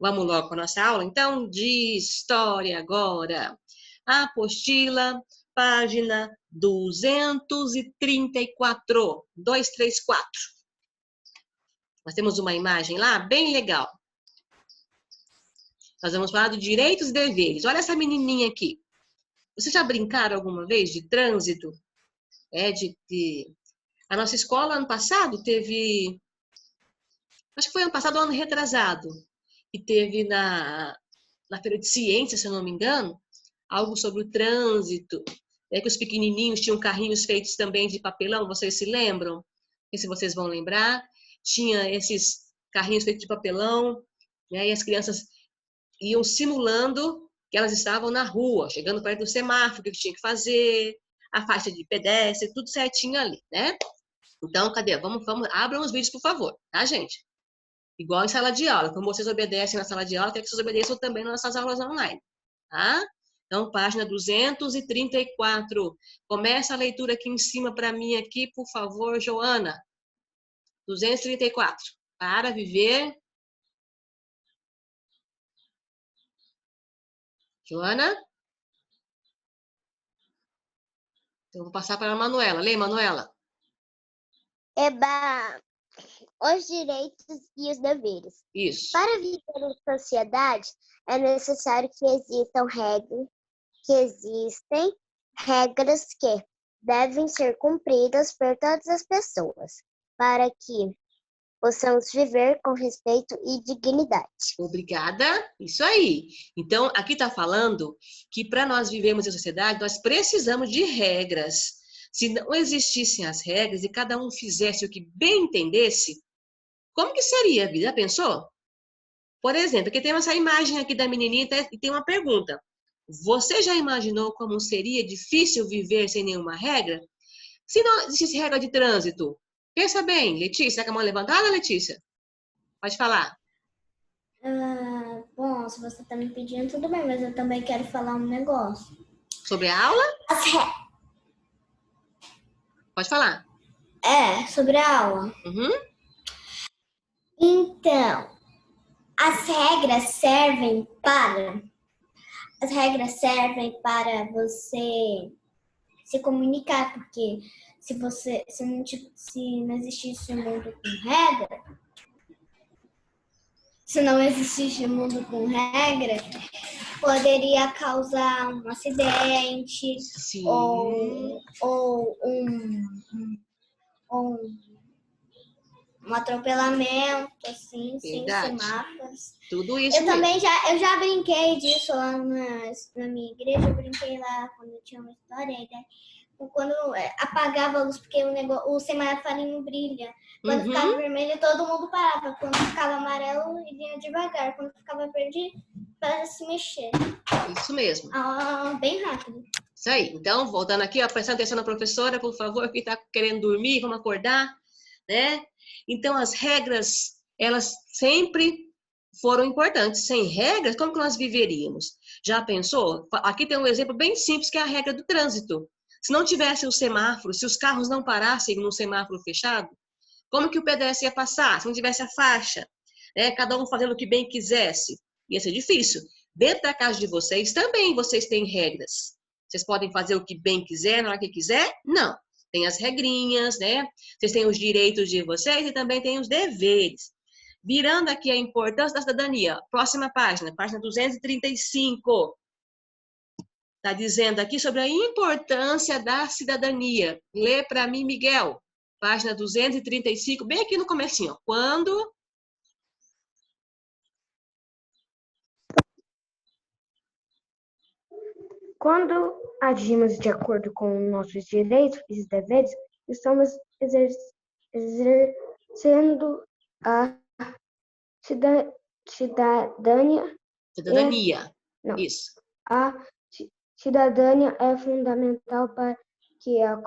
Vamos logo com a nossa aula, então, de história agora. Apostila, página 234. 234. Nós temos uma imagem lá bem legal. Nós vamos falar de direitos e deveres. Olha essa menininha aqui. Vocês já brincaram alguma vez de trânsito? A nossa escola, ano passado, teve... Acho que foi ano passado ou ano retrasado. E teve na Feira de Ciências, se eu não me engano, algo sobre o trânsito. Que os pequenininhos tinham carrinhos feitos também de papelão, vocês se lembram? Não sei se vocês vão lembrar. Tinha esses carrinhos feitos de papelão, né? E as crianças iam simulando que elas estavam na rua, chegando perto do semáforo, o que tinha que fazer, a faixa de pedestre, tudo certinho ali, né? Então, cadê? Vamos, abram os vídeos, por favor, tá, gente? Igual em sala de aula. Como vocês obedecem na sala de aula, quer que vocês obedeçam também nas nossas aulas online, tá? Então, página 234. Começa a leitura aqui em cima para mim aqui, por favor, Joana. 234. Para viver. Joana? Então, eu vou passar para a Manuela. Lê, Manuela. Os direitos e os deveres. Isso. Para viver em sociedade, é necessário que existem regras que devem ser cumpridas por todas as pessoas, para que possamos viver com respeito e dignidade. Obrigada. Isso aí. Então, aqui está falando que para nós vivermos em sociedade, nós precisamos de regras. Se não existissem as regras e cada um fizesse o que bem entendesse, como que seria a vida? Já pensou? Por exemplo, aqui tem essa imagem aqui da menininha e tem uma pergunta. Você já imaginou como seria difícil viver sem nenhuma regra? Se não existisse regra de trânsito, pensa bem, Letícia, tá com a mão levantada, Letícia? Pode falar. Bom, se você está me pedindo, tudo bem, mas eu também quero falar um negócio. Sobre a aula? Pode falar. Sobre a aula. Uhum. Então, as regras servem você se comunicar, porque se não existisse um mundo com regra, poderia causar um acidente. Sim. ou um atropelamento, assim, sem semáforos. Tudo isso Eu já brinquei disso lá na minha igreja. Eu brinquei lá quando eu tinha uma história, né? Quando apagava a luz, porque o semáforo não brilha. Quando ficava vermelho, todo mundo parava. Quando ficava amarelo, ele ia devagar. Quando ficava verde, para se mexer. Isso mesmo. Bem rápido. Isso aí. Então, voltando aqui, ó, prestando atenção na professora, por favor, que está querendo dormir, vamos acordar, né? Então, as regras, elas sempre foram importantes. Sem regras, como que nós viveríamos? Já pensou? Aqui tem um exemplo bem simples, que é a regra do trânsito. Se não tivesse o semáforo, se os carros não parassem no semáforo fechado, como que o pedestre ia passar? Se não tivesse a faixa, né? Cada um fazendo o que bem quisesse, ia ser difícil. Dentro da casa de vocês, também vocês têm regras. Vocês podem fazer o que bem quiser, na hora que quiser? Não. Tem as regrinhas, né? Vocês têm os direitos de vocês e também tem os deveres. Virando aqui a importância da cidadania. Próxima página, página 235. Está dizendo aqui sobre a importância da cidadania. Lê para mim, Miguel. Página 235, bem aqui no comecinho. Quando agimos de acordo com nossos direitos e deveres, estamos exercendo a cidadania. Isso. A cidadania é fundamental para que a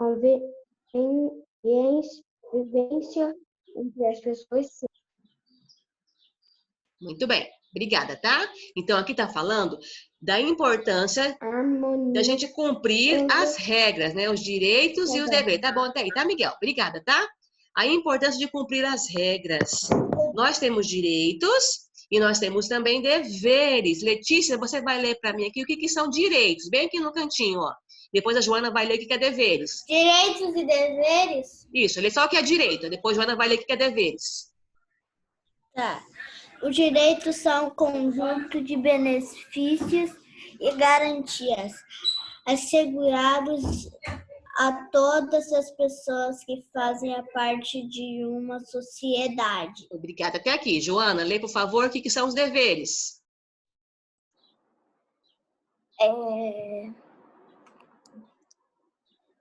vivência entre as pessoas seja. Muito bem, obrigada, tá? Então, aqui está falando da importância da gente cumprir as regras, né? Os direitos e os deveres. Tá bom até aí, tá, Miguel? Obrigada, tá? A importância de cumprir as regras. Nós temos direitos E nós temos também deveres. Letícia, você vai ler para mim aqui o que são direitos, bem aqui no cantinho, ó. Depois a Joana vai ler o que é deveres. Direitos e deveres? Isso, lê só o que é direito, depois a Joana vai ler o que é deveres. Tá. Os direitos são um conjunto de benefícios e garantias assegurados a todas as pessoas que fazem parte de uma sociedade. Obrigada. Até aqui. Joana, lê, por favor, o que são os deveres.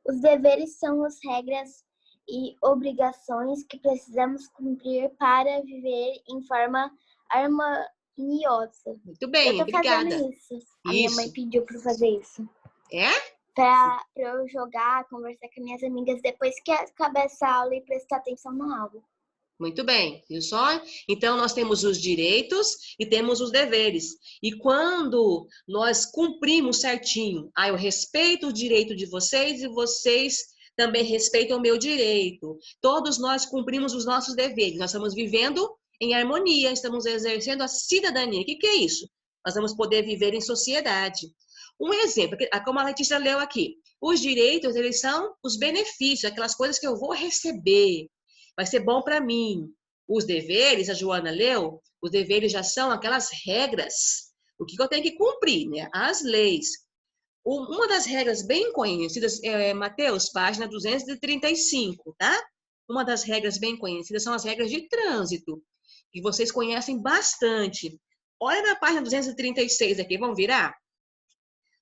Os deveres são as regras e obrigações que precisamos cumprir para viver em forma harmoniosa. Muito bem, Eu tô obrigada. fazendo isso. A minha mãe pediu para fazer isso. É? Para eu jogar, conversar com minhas amigas depois que acabar essa aula e prestar atenção na aula. Muito bem, viu só? Então, nós temos os direitos e temos os deveres. E quando nós cumprimos certinho, eu respeito o direito de vocês e vocês também respeitam o meu direito. Todos nós cumprimos os nossos deveres. Nós estamos vivendo em harmonia, estamos exercendo a cidadania. O que é isso? Nós vamos poder viver em sociedade. Um exemplo, como a Letícia leu aqui. Os direitos, eles são os benefícios, aquelas coisas que eu vou receber. Vai ser bom para mim. Os deveres, a Joana leu, os deveres já são aquelas regras. O que eu tenho que cumprir, né? As leis. Uma das regras bem conhecidas é Mateus, página 235, tá? Uma das regras bem conhecidas são as regras de trânsito, que vocês conhecem bastante. Olha na página 236 aqui, vamos virar?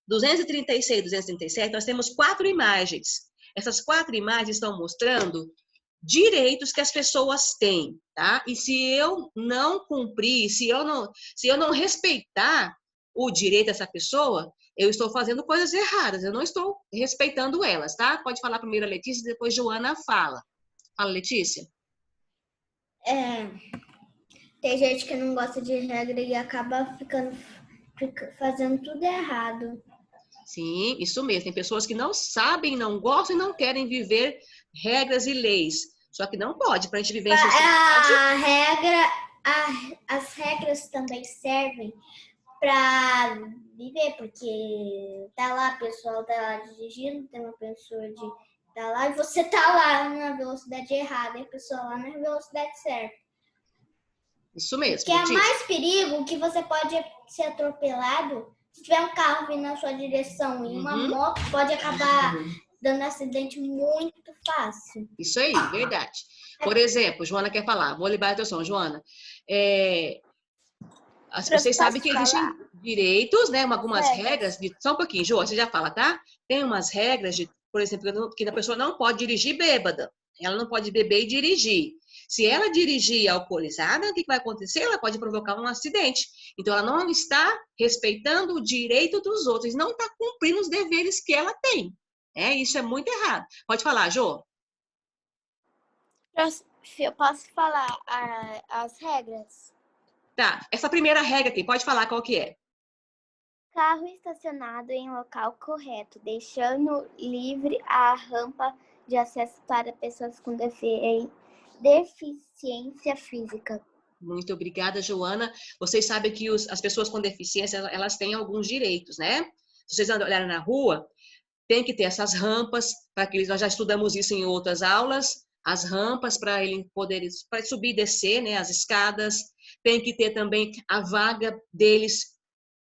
236 e 237, nós temos 4 imagens. Essas 4 imagens estão mostrando direitos que as pessoas têm, tá? E se eu não cumprir, se eu não respeitar o direito dessa pessoa, eu estou fazendo coisas erradas, eu não estou respeitando elas, tá? Pode falar primeiro a Letícia, depois Joana fala. Fala, Letícia. Tem gente que não gosta de regra e acaba fazendo tudo errado. Sim, isso mesmo. Tem pessoas que não sabem, não gostam e não querem viver regras e leis. Só que não pode, para a gente viver em sociedade. As regras também servem para viver, porque tá lá, o pessoal tá lá dirigindo, tem uma pessoa tá lá e você tá lá na velocidade errada e a pessoa lá na velocidade certa. Isso mesmo. Que é mais perigo que você pode ser atropelado se tiver um carro vindo na sua direção e uma moto pode acabar dando acidente muito fácil. Isso aí, verdade. Por exemplo, Joana quer falar. Vou liberar a atenção, Joana. Vocês sabem que existem direitos, né? Algumas regras. Só um pouquinho, Joana, você já fala, tá? Tem umas regras, por exemplo, que a pessoa não pode dirigir bêbada. Ela não pode beber e dirigir. Se ela dirigir alcoolizada, o que vai acontecer? Ela pode provocar um acidente. Então, ela não está respeitando o direito dos outros, não está cumprindo os deveres que ela tem. Isso é muito errado. Pode falar, Jô. Eu posso falar as regras? Tá, essa primeira regra aqui, pode falar qual que é? Carro estacionado em local correto, deixando livre a rampa de acesso para pessoas com deficiência física. Muito obrigada, Joana. Vocês sabem que as pessoas com deficiência, elas têm alguns direitos, né? Se vocês olharem na rua, tem que ter essas rampas, para que nós já estudamos isso em outras aulas, as rampas para ele poder subir e descer, né, as escadas. Tem que ter também a vaga deles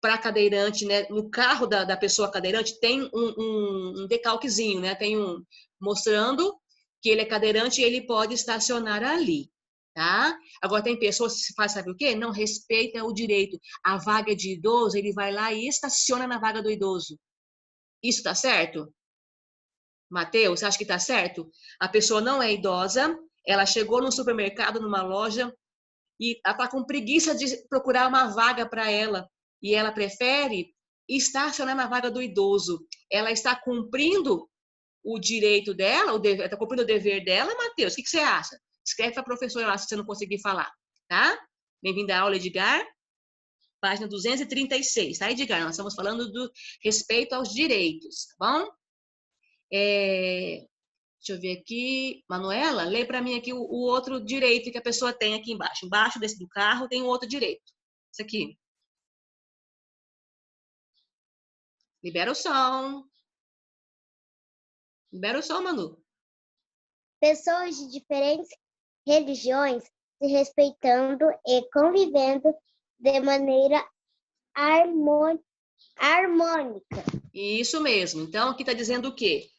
para cadeirante, né? No carro da pessoa cadeirante tem um decalquezinho, né? Tem mostrando que ele é cadeirante e ele pode estacionar ali, tá? Agora tem pessoas que fazem, sabe o quê? Não respeita o direito. A vaga de idoso, ele vai lá e estaciona na vaga do idoso. Isso tá certo? Mateus, você acha que tá certo? A pessoa não é idosa, ela chegou no supermercado, numa loja, e ela tá com preguiça de procurar uma vaga para ela, e ela prefere estacionar na vaga do idoso. Ela está cumprindo o direito dela, está cumprindo o dever dela, Mateus? O que você acha? Escreve para a professora lá se você não conseguir falar, tá? Bem-vindo à aula, Edgar. Página 236, tá, Edgar? Nós estamos falando do respeito aos direitos, tá bom? Deixa eu ver aqui. Manuela, lê para mim aqui o outro direito que a pessoa tem aqui embaixo. Embaixo desse do carro tem um outro direito. Isso aqui. Libera o som. Libera o som, Manu. Pessoas de diferentes religiões se respeitando e convivendo de maneira harmônica. Isso mesmo. Então, aqui está dizendo o quê?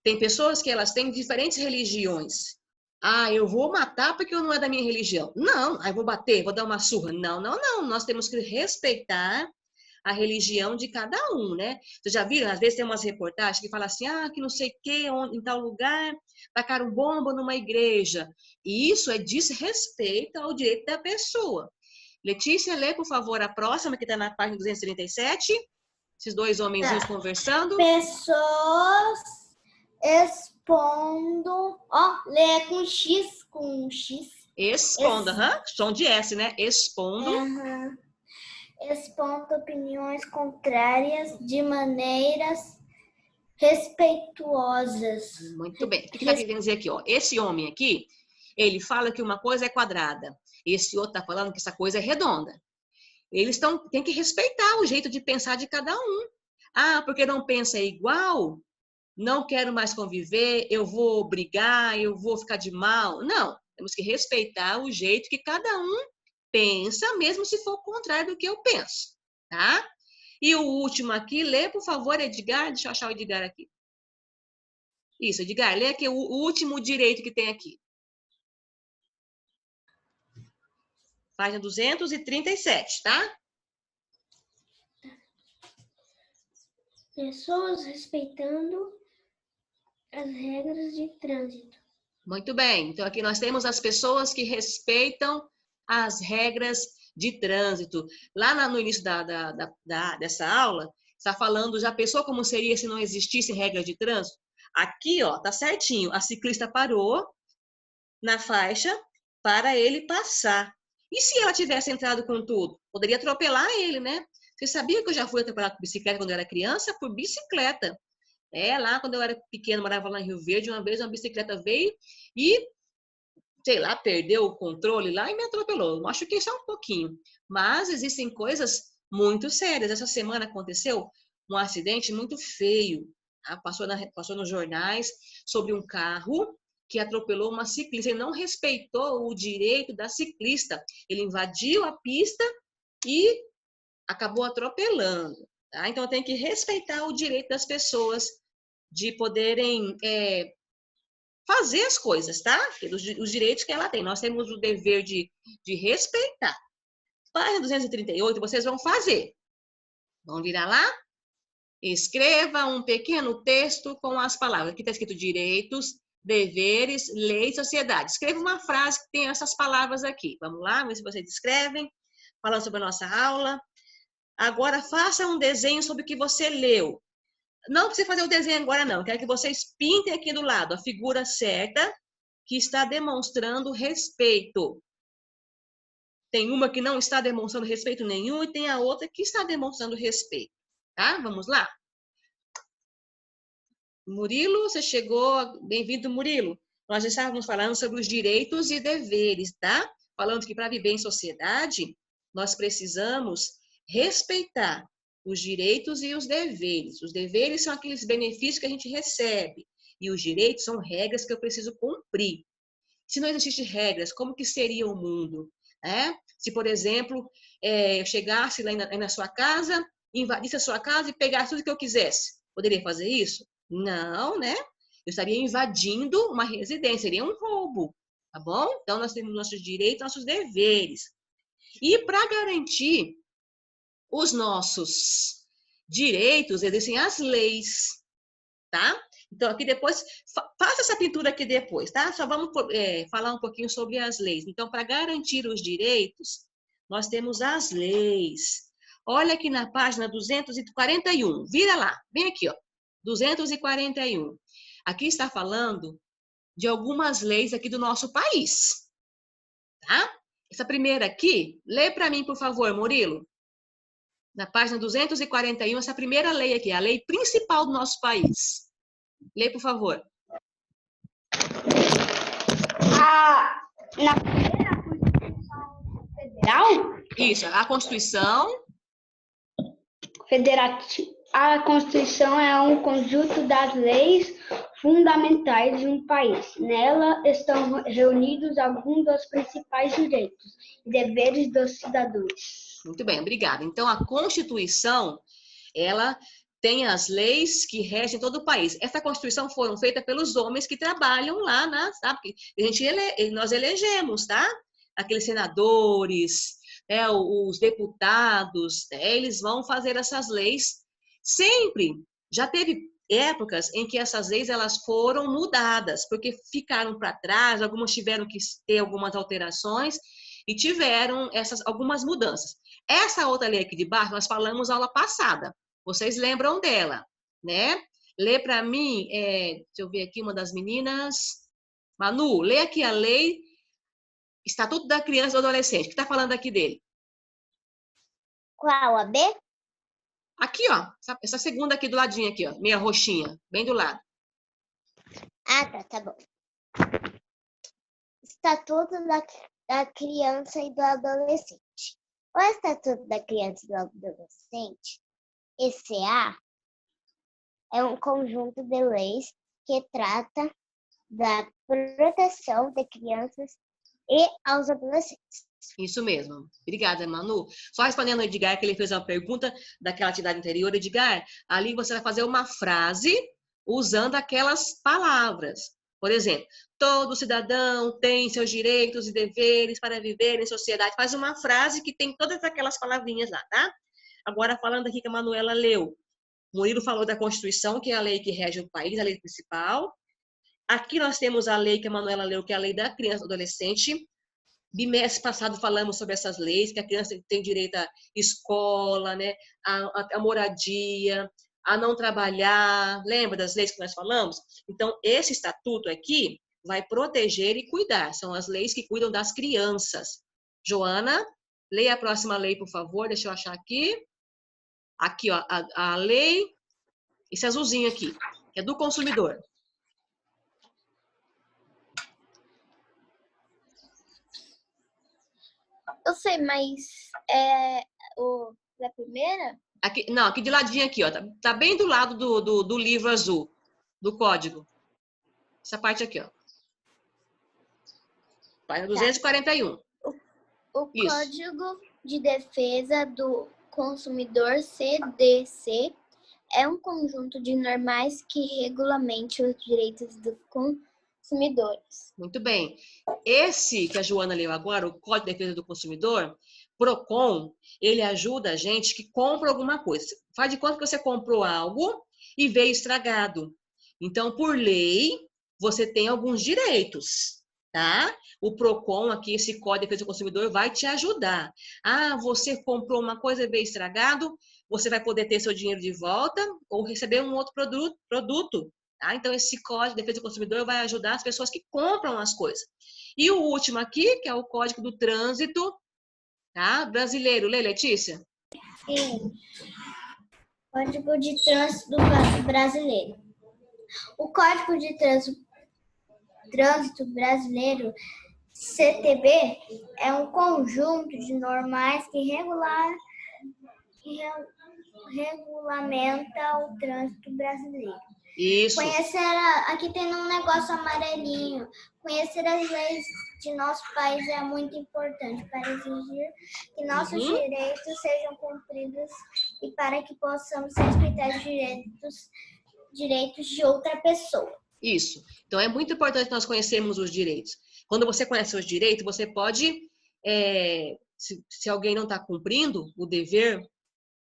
Tem pessoas que elas têm diferentes religiões. Ah, eu vou matar porque eu não é da minha religião. Não, eu vou bater, vou dar uma surra. Não, não, não. Nós temos que respeitar a religião de cada um, né? Vocês já viram? Às vezes tem umas reportagens que falam assim, que não sei o quê, em tal lugar, tacaram bomba numa igreja. E isso é desrespeito ao direito da pessoa. Letícia, lê, por favor, a próxima, que está na página 237. Esses dois homenzinhos conversando. Pessoas expondo... lê com X, Expondo, som de S, né? Expondo. Expondo opiniões contrárias de maneiras respeituosas. Muito bem. O que está querendo dizer aqui? Ó? Esse homem aqui, ele fala que uma coisa é quadrada. Esse outro está falando que essa coisa é redonda. Eles têm que respeitar o jeito de pensar de cada um. Ah, porque não pensa igual, não quero mais conviver, eu vou brigar, eu vou ficar de mal. Não, temos que respeitar o jeito que cada um pensa, mesmo se for o contrário do que eu penso, tá? E o último aqui, lê, por favor, Edgar. Deixa eu achar o Edgar aqui. Isso, Edgar, lê aqui o último direito que tem aqui. Página 237, tá? Pessoas respeitando as regras de trânsito. Muito bem. Então, aqui nós temos as pessoas que respeitam as regras de trânsito. Lá no início dessa aula, está falando, já pensou como seria se não existisse regra de trânsito? Aqui, ó, tá certinho. A ciclista parou na faixa para ele passar. E se ela tivesse entrado com tudo? Poderia atropelar ele, né? Você sabia que eu já fui atropelada por bicicleta quando eu era criança? Por bicicleta. Lá quando eu era pequena, morava lá em Rio Verde, uma vez uma bicicleta veio e, sei lá, perdeu o controle lá e me atropelou. Machuquei só um pouquinho. Mas existem coisas muito sérias. Essa semana aconteceu um acidente muito feio. Passou nos jornais sobre um carro que atropelou uma ciclista. Ele não respeitou o direito da ciclista. Ele invadiu a pista e acabou atropelando. Tá? Então, tem que respeitar o direito das pessoas de poderem fazer as coisas, tá? Os direitos que ela tem. Nós temos o dever de respeitar. Página 238, vocês vão fazer. Vão virar lá. Escreva um pequeno texto com as palavras. Aqui está escrito direitos, deveres, lei e sociedade. Escreva uma frase que tem essas palavras aqui. Vamos lá, ver se vocês escrevem. Falando sobre a nossa aula. Agora, faça um desenho sobre o que você leu. Não precisa fazer o desenho agora, não. Quero que vocês pintem aqui do lado a figura certa que está demonstrando respeito. Tem uma que não está demonstrando respeito nenhum e tem a outra que está demonstrando respeito. Tá? Vamos lá? Murilo, você chegou. Bem-vindo, Murilo. Nós já estávamos falando sobre os direitos e deveres, tá? Falando que para viver em sociedade, nós precisamos respeitar os direitos e os deveres. Os deveres são aqueles benefícios que a gente recebe. E os direitos são regras que eu preciso cumprir. Se não existissem regras, como que seria o mundo? Se, por exemplo, eu chegasse lá na sua casa, invadisse a sua casa e pegasse tudo que eu quisesse. Poderia fazer isso? Não, né? Eu estaria invadindo uma residência, seria um roubo, tá bom? Então, nós temos nossos direitos, nossos deveres. E para garantir os nossos direitos, existem as leis, tá? Então, aqui depois, faça essa pintura aqui depois, tá? Só vamos falar um pouquinho sobre as leis. Então, para garantir os direitos, nós temos as leis. Olha aqui na página 241, vira lá, vem aqui, ó, 241. Aqui está falando de algumas leis aqui do nosso país, tá? Essa primeira aqui, lê para mim, por favor, Murilo. Na página 241, essa primeira lei aqui, a lei principal do nosso país. Lê, por favor. Na primeira Constituição federal? Isso, a Constituição. A Constituição é um conjunto das leis fundamentais de um país. Nela estão reunidos alguns dos principais direitos e deveres dos cidadãos. Muito bem, obrigada. Então, a Constituição, ela tem as leis que regem todo o país. Essa Constituição foram feitas pelos homens que trabalham lá, sabe? Nós elegemos, tá? Aqueles senadores, né? Os deputados, né? Eles vão fazer essas leis. Sempre, já teve épocas em que essas leis elas foram mudadas, porque ficaram para trás, algumas tiveram que ter algumas alterações e tiveram algumas mudanças. Essa outra lei aqui de baixo, nós falamos aula passada. Vocês lembram dela, né? Lê para mim, deixa eu ver aqui, uma das meninas. Manu, lê aqui a lei Estatuto da Criança e do Adolescente. O que está falando aqui dele? Qual? A B? Aqui, ó. Essa segunda aqui do ladinho, aqui, ó. Meia roxinha, bem do lado. Ah, tá bom. Estatuto da Criança e do Adolescente. O Estatuto da Criança e do Adolescente, ECA, é um conjunto de leis que trata da proteção de crianças e aos adolescentes. Isso mesmo. Obrigada, Manu. Só respondendo ao Edgar, que ele fez uma pergunta daquela atividade anterior. Edgar, ali você vai fazer uma frase usando aquelas palavras. Por exemplo, todo cidadão tem seus direitos e deveres para viver em sociedade. Faz uma frase que tem todas aquelas palavrinhas lá, tá? Agora, falando aqui que a Manuela leu. O Murilo falou da Constituição, que é a lei que rege o país, a lei principal. Aqui nós temos a lei que a Manuela leu, que é a lei da criança e do adolescente. Bimestre passado falamos sobre essas leis, que a criança tem direito à escola, né, à moradia, a não trabalhar. Lembra das leis que nós falamos? Então, esse estatuto aqui vai proteger e cuidar. São as leis que cuidam das crianças. Joana, leia a próxima lei, por favor. Deixa eu achar aqui. Aqui, ó, a lei, esse azulzinho aqui, que é do consumidor. Eu sei, mas é da primeira? Aqui, não, aqui de ladinho aqui, ó. Tá bem do lado do livro azul, do código. Essa parte aqui, ó. Página 241. O Isso. Código de Defesa do Consumidor, CDC, é um conjunto de normas que regulamente os direitos dos consumidores. Muito bem. Esse que a Joana leu agora, o Código de Defesa do Consumidor, PROCON, ele ajuda a gente que compra alguma coisa. Faz de conta que você comprou algo e veio estragado. Então, por lei, você tem alguns direitos, tá? O PROCON aqui, esse Código de Defesa do Consumidor, vai te ajudar. Ah, você comprou uma coisa e veio estragado, você vai poder ter seu dinheiro de volta ou receber um outro produto. Tá? Então, esse Código de Defesa do Consumidor vai ajudar as pessoas que compram as coisas. E o último aqui, que é o Código do Trânsito, tá? Brasileiro. Lê, Letícia? Sim. Código de Trânsito Brasileiro. O Código de Trânsito Brasileiro, CTB, é um conjunto de normas que regulamenta o trânsito brasileiro. Isso. Aqui tem um negócio amarelinho. Conhecer as leis de nosso país é muito importante para exigir que nossos direitos sejam cumpridos e para que possamos respeitar os direitos de outra pessoa. Isso. Então, é muito importante nós conhecermos os direitos. Quando você conhece os direitos, você pode, se alguém não está cumprindo o dever,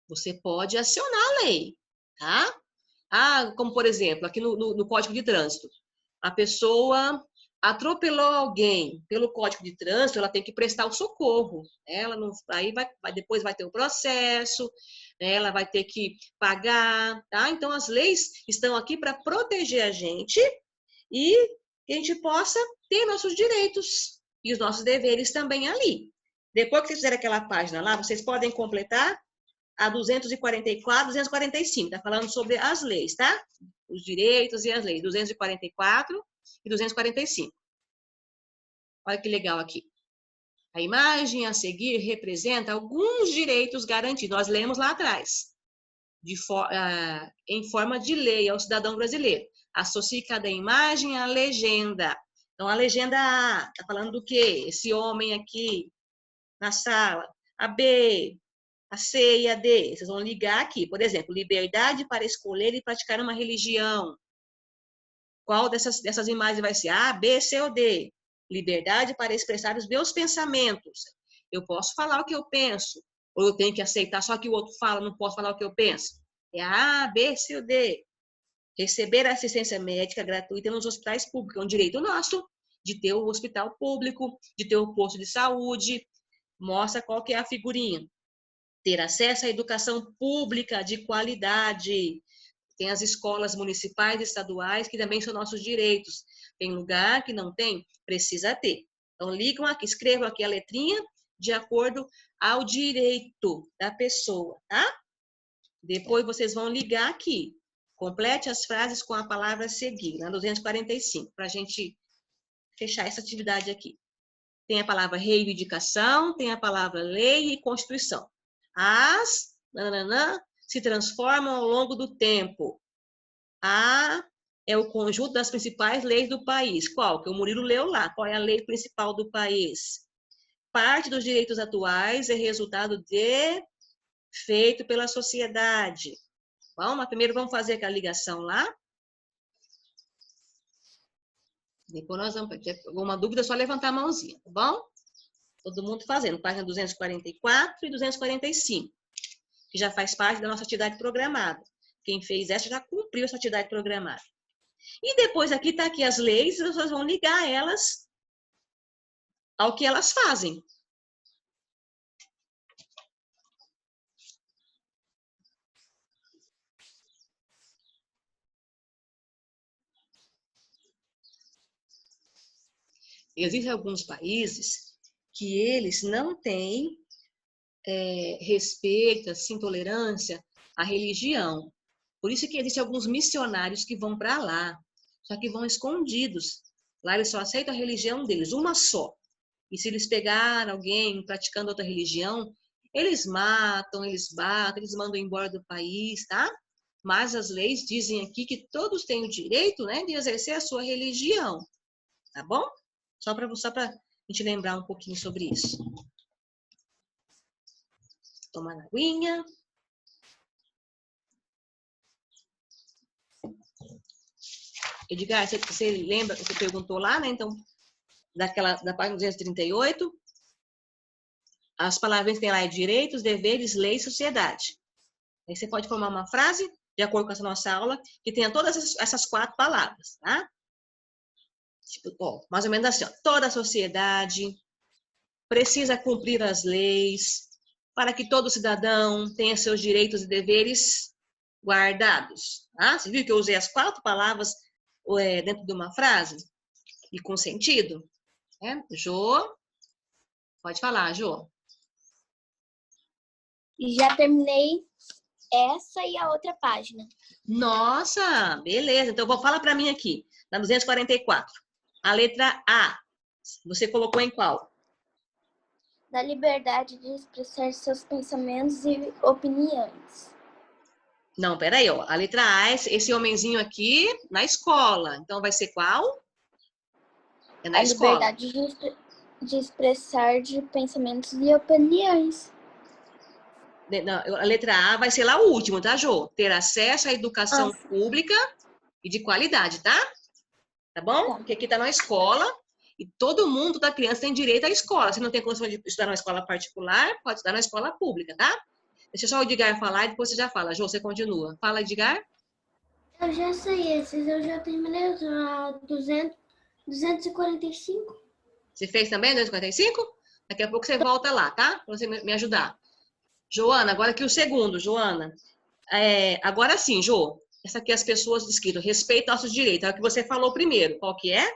você pode acionar a lei, tá? Ah, como por exemplo, aqui no Código de Trânsito, a pessoa atropelou alguém pelo Código de Trânsito, ela tem que prestar o socorro. Ela não, aí depois vai ter o processo, né? Ela vai ter que pagar, tá? Então as leis estão aqui para proteger a gente e que a gente possa ter nossos direitos e os nossos deveres também ali. Depois que vocês fizerem aquela página lá, vocês podem completar a 244, 245, tá falando sobre as leis, tá? Os direitos e as leis, 244 e 245. Olha que legal aqui. A imagem a seguir representa alguns direitos garantidos. Nós lemos lá atrás. Em forma de lei ao cidadão brasileiro. Associe cada imagem à legenda. Então, a legenda A está falando do quê? Esse homem aqui na sala. A B, a C e a D. Vocês vão ligar aqui. Por exemplo, liberdade para escolher e praticar uma religião. Qual dessas imagens vai ser? A, B, C ou D? Liberdade para expressar os meus pensamentos. Eu posso falar o que eu penso. Ou eu tenho que aceitar só que o outro fala, não posso falar o que eu penso. É A, B, C ou D. Receber assistência médica gratuita nos hospitais públicos. É um direito nosso de ter o hospital público, de ter o posto de saúde. Mostra qual que é a figurinha. Ter acesso à educação pública de qualidade. Tem as escolas municipais e estaduais, que também são nossos direitos. Tem lugar que não tem? Precisa ter. Então, ligam aqui, escrevam aqui a letrinha de acordo ao direito da pessoa, tá? Depois vocês vão ligar aqui. Complete as frases com a palavra a seguir, na 245, para a gente fechar essa atividade aqui. Tem a palavra reivindicação, tem a palavra lei e constituição. As se transformam ao longo do tempo. A é o conjunto das principais leis do país. Qual? Que o Murilo leu lá. Qual é a lei principal do país? Parte dos direitos atuais é resultado de feito pela sociedade. Bom, mas primeiro vamos fazer aquela ligação lá. Depois nós vamos, ter alguma dúvida, é só levantar a mãozinha, tá bom? Todo mundo fazendo, página 244 e 245, que já faz parte da nossa atividade programada. Quem fez essa já cumpriu essa atividade programada. E depois aqui está aqui as leis, vocês vão ligar elas ao que elas fazem. Existem alguns países que eles não têm respeito, assim, tolerância à religião. Por isso que existem alguns missionários que vão para lá, só que vão escondidos. Lá eles só aceitam a religião deles, uma só. E se eles pegarem alguém praticando outra religião, eles matam, eles batem, eles mandam embora do país, tá? Mas as leis dizem aqui que todos têm o direito, né, de exercer a sua religião, tá bom? Só para a gente lembrar um pouquinho sobre isso. Tomar uma aguinha. Edgar, você lembra, você perguntou lá, né? Então, da página 238, as palavras que tem lá é direitos, deveres, lei e sociedade. Aí você pode formar uma frase, de acordo com essa nossa aula, que tenha todas essas 4 palavras, tá? Tipo, ó, mais ou menos assim, ó, toda a sociedade precisa cumprir as leis para que todo cidadão tenha seus direitos e deveres guardados. Tá? Você viu que eu usei as 4 palavras dentro de uma frase? E com sentido? Jô? Pode falar, Jô. Já terminei essa e a outra página. Nossa, beleza. Então, fala para mim aqui, na 244. A letra A, você colocou em qual? Da liberdade de expressar seus pensamentos e opiniões. Não, peraí, ó. A letra A é esse homenzinho aqui na escola. Então, vai ser qual? É na escola. A liberdade de expressar de pensamentos e opiniões. Não, a letra A vai ser lá o último, tá, Jô? Ter acesso à educação pública e de qualidade, tá? Tá bom? Porque aqui tá na escola e todo mundo da criança tem direito à escola. Se não tem condição de estudar na escola particular, pode estudar na escola pública, tá? Deixa só o Edgar falar e depois você já fala. Jô, você continua. Fala, Edgar. Eu já sei esses, eu já terminei os 245. Você fez também 245? Daqui a pouco você volta lá, tá? Pra você me ajudar. Joana, agora aqui o segundo, Joana. Agora sim, Jô. Essa aqui as pessoas escritas. Respeito aos seus direitos. É o que você falou primeiro. Qual que é?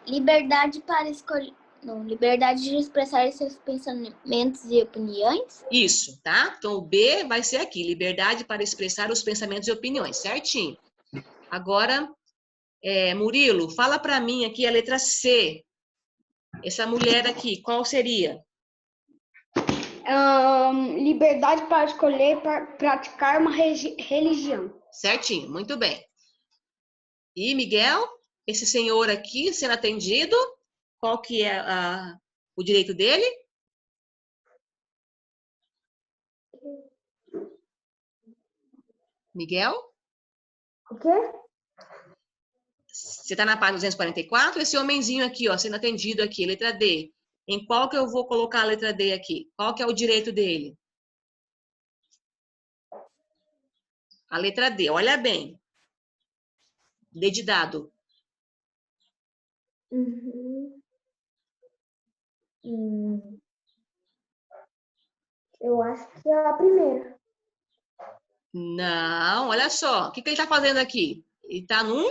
Liberdade para escolher. Não, liberdade de expressar seus pensamentos e opiniões. Isso, tá? Então, o B vai ser aqui. Liberdade para expressar os pensamentos e opiniões. Certinho. Agora, Murilo, fala para mim aqui a letra C. Essa mulher aqui, qual seria? Liberdade para escolher praticar uma religião. Certinho, muito bem. E Miguel, esse senhor aqui sendo atendido, qual que é o direito dele? Miguel? O quê? Você está na página 244, esse homenzinho aqui, ó, sendo atendido aqui, letra D. Em qual que eu vou colocar a letra D aqui? Qual que é o direito dele? A letra D, olha bem. D de dado. Uhum. Eu acho que é a primeira. Não, olha só. O que ele está fazendo aqui? Ele está num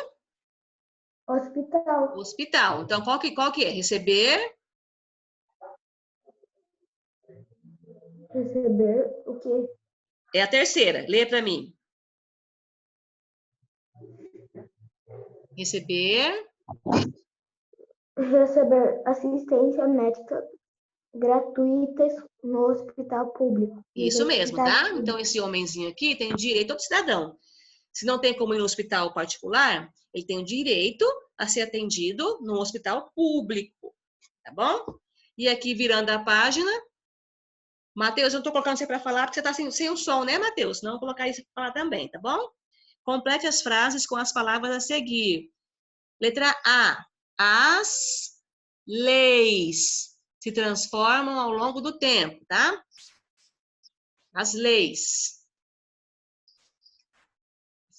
Hospital. hospital. Então, qual que é? Receber. Receber o quê? É a terceira. Lê para mim. Receber. Receber assistência médica gratuita no hospital público. Isso mesmo, tá? Então, esse homenzinho aqui tem o direito ao cidadão. Se não tem como ir no hospital particular, ele tem o direito a ser atendido no hospital público, tá bom? E aqui, virando a página, Matheus, eu não estou colocando você para falar, porque você está sem o som, né, Matheus? Não vou colocar isso para falar também, tá bom? Complete as frases com as palavras a seguir. Letra A. As leis se transformam ao longo do tempo, tá? As leis.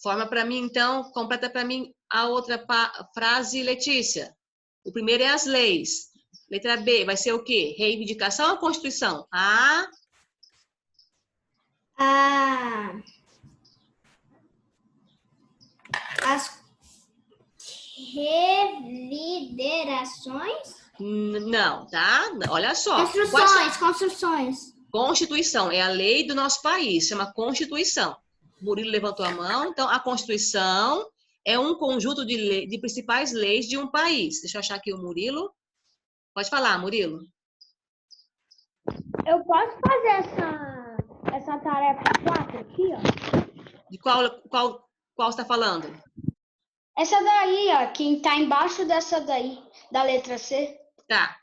Forma para mim, então, completa para mim a outra frase, Letícia. O primeiro é as leis. Letra B, vai ser o quê? Reivindicação ou Constituição? As reviderações? Não, tá? Olha só. Construções. Constituição é a lei do nosso país, chama Constituição. Murilo levantou a mão. Então, a Constituição é um conjunto de principais leis de um país. Deixa eu achar aqui o Murilo. Pode falar, Murilo. Eu posso fazer essa tarefa 4 aqui, ó? De qual você está falando? Essa daí, ó, quem está embaixo dessa daí, da letra C. Tá.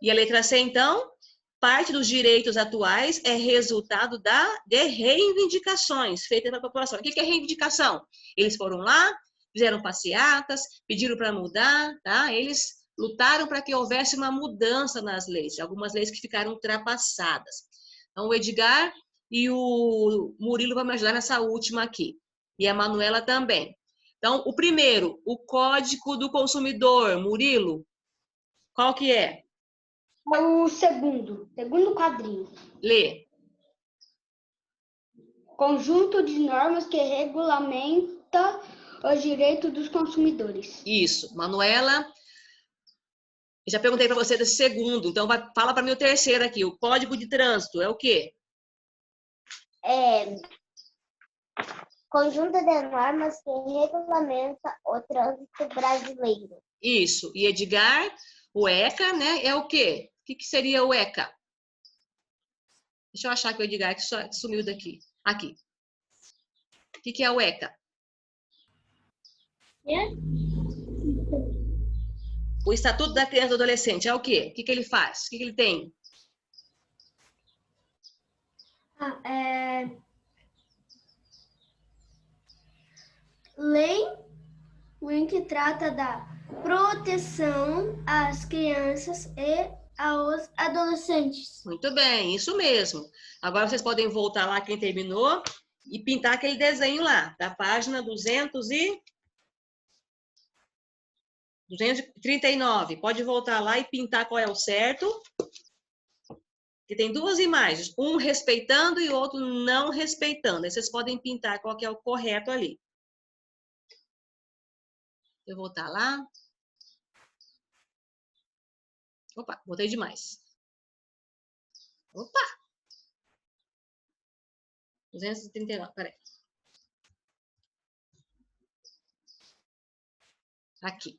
E a letra C, então? Parte dos direitos atuais é resultado de reivindicações feitas pela população. O que é reivindicação? Eles foram lá, fizeram passeatas, pediram para mudar, tá? Eles lutaram para que houvesse uma mudança nas leis, algumas leis que ficaram ultrapassadas. Então, o Edgar e o Murilo vão me ajudar nessa última aqui. E a Manuela também. Então, o primeiro, o Código do Consumidor. Murilo, qual que é? É o segundo quadrinho. Lê. Conjunto de normas que regulamenta os direitos dos consumidores. Isso. Manuela, eu já perguntei para você desse segundo, então fala para mim o terceiro aqui. O Código de Trânsito é o quê? Conjunto de normas que regulamenta o trânsito brasileiro. Isso. E Edgar, o ECA, né? É o quê? O que seria o ECA? Deixa eu achar que o Edgar que sumiu daqui. Aqui. O que é o ECA? O Estatuto da Criança e do Adolescente é o quê? O que ele faz? O que ele tem? Lei que trata da proteção às crianças e aos adolescentes. Muito bem, isso mesmo. Agora vocês podem voltar lá, quem terminou, e pintar aquele desenho lá, da página 239. Pode voltar lá e pintar qual é o certo. Que tem duas imagens, um respeitando e o outro não respeitando. Aí vocês podem pintar qual que é o correto ali. Eu vou voltar lá. Opa, botei demais. Opa! 239, peraí. Aqui.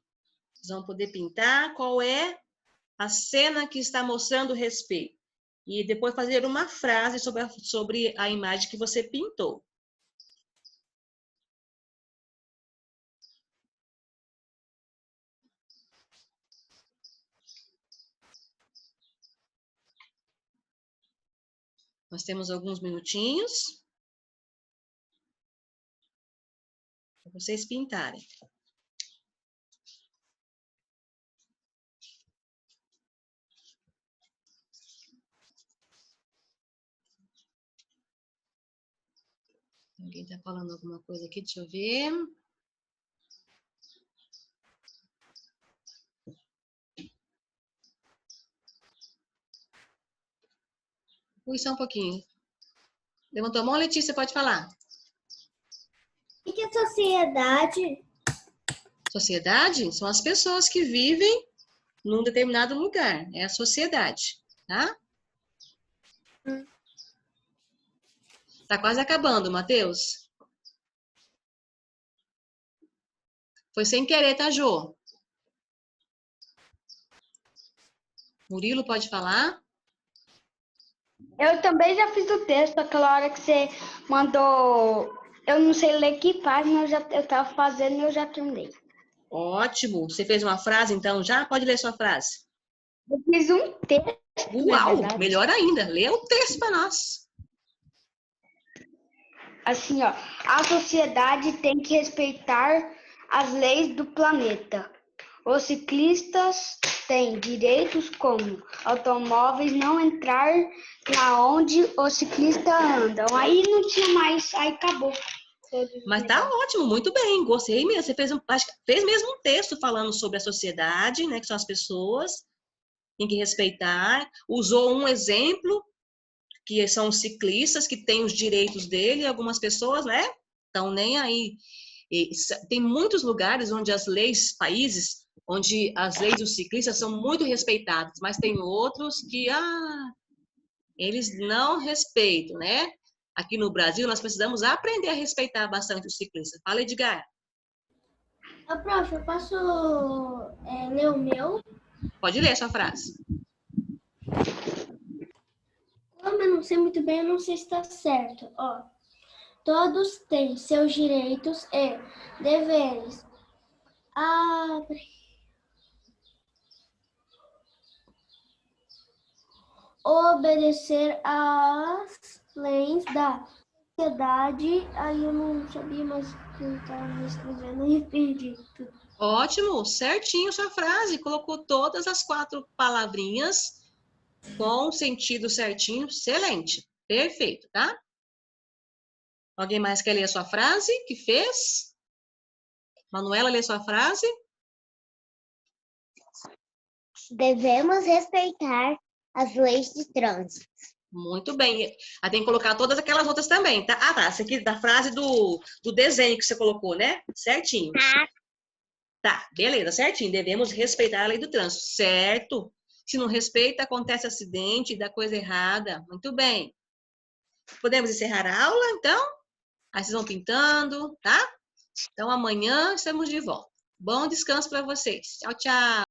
Vocês vão poder pintar qual é a cena que está mostrando respeito. E depois fazer uma frase sobre a imagem que você pintou. Nós temos alguns minutinhos para vocês pintarem. Alguém está falando alguma coisa aqui? Deixa eu ver. Ui, só um pouquinho. Levantou a mão, Letícia, pode falar. O que é sociedade? Sociedade são as pessoas que vivem num determinado lugar. É a sociedade, tá? Tá quase acabando, Matheus. Foi sem querer, tá, Jô? Murilo, pode falar? Eu também já fiz o texto, aquela hora que você mandou. Eu não sei ler que página, eu estava fazendo e eu já terminei. Ótimo. Você fez uma frase, então? Já pode ler sua frase. Eu fiz um texto. Uau, melhor ainda. Lê o texto para nós. Assim, ó. A sociedade tem que respeitar as leis do planeta. Os ciclistas têm direitos como automóveis não entrar na onde os ciclistas andam. Aí não tinha mais, aí acabou. Mas tá ótimo, muito bem, gostei mesmo. Você fez mesmo um texto falando sobre a sociedade, né, que são as pessoas, tem que respeitar. Usou um exemplo, que são os ciclistas, que têm os direitos dele, e algumas pessoas, né, estão nem aí. E tem muitos lugares onde as leis, países, onde as leis dos ciclistas são muito respeitadas, mas tem outros que, eles não respeitam, né? Aqui no Brasil, nós precisamos aprender a respeitar bastante os ciclistas. Fala, Edgar. Prof, eu posso ler o meu? Pode ler a sua frase. Como eu não sei muito bem, eu não sei se está certo. Ó, todos têm seus direitos e deveres. Obedecer às leis da sociedade. Aí eu não sabia mais o que eu estava escrevendo e perdi tudo. Ótimo, certinho sua frase. Colocou todas as 4 palavrinhas com sentido certinho. Excelente. Perfeito, tá? Alguém mais quer ler a sua frase que fez? Manuela, lê sua frase. Devemos respeitar as leis de trânsito. Muito bem. Tem que colocar todas aquelas outras também, tá? Tá. Essa aqui da frase do desenho que você colocou, né? Certinho. Tá, beleza, certinho. Devemos respeitar a lei do trânsito, certo? Se não respeita, acontece acidente, dá coisa errada. Muito bem. Podemos encerrar a aula, então? Aí vocês vão pintando, tá? Então, amanhã estamos de volta. Bom descanso para vocês. Tchau, tchau.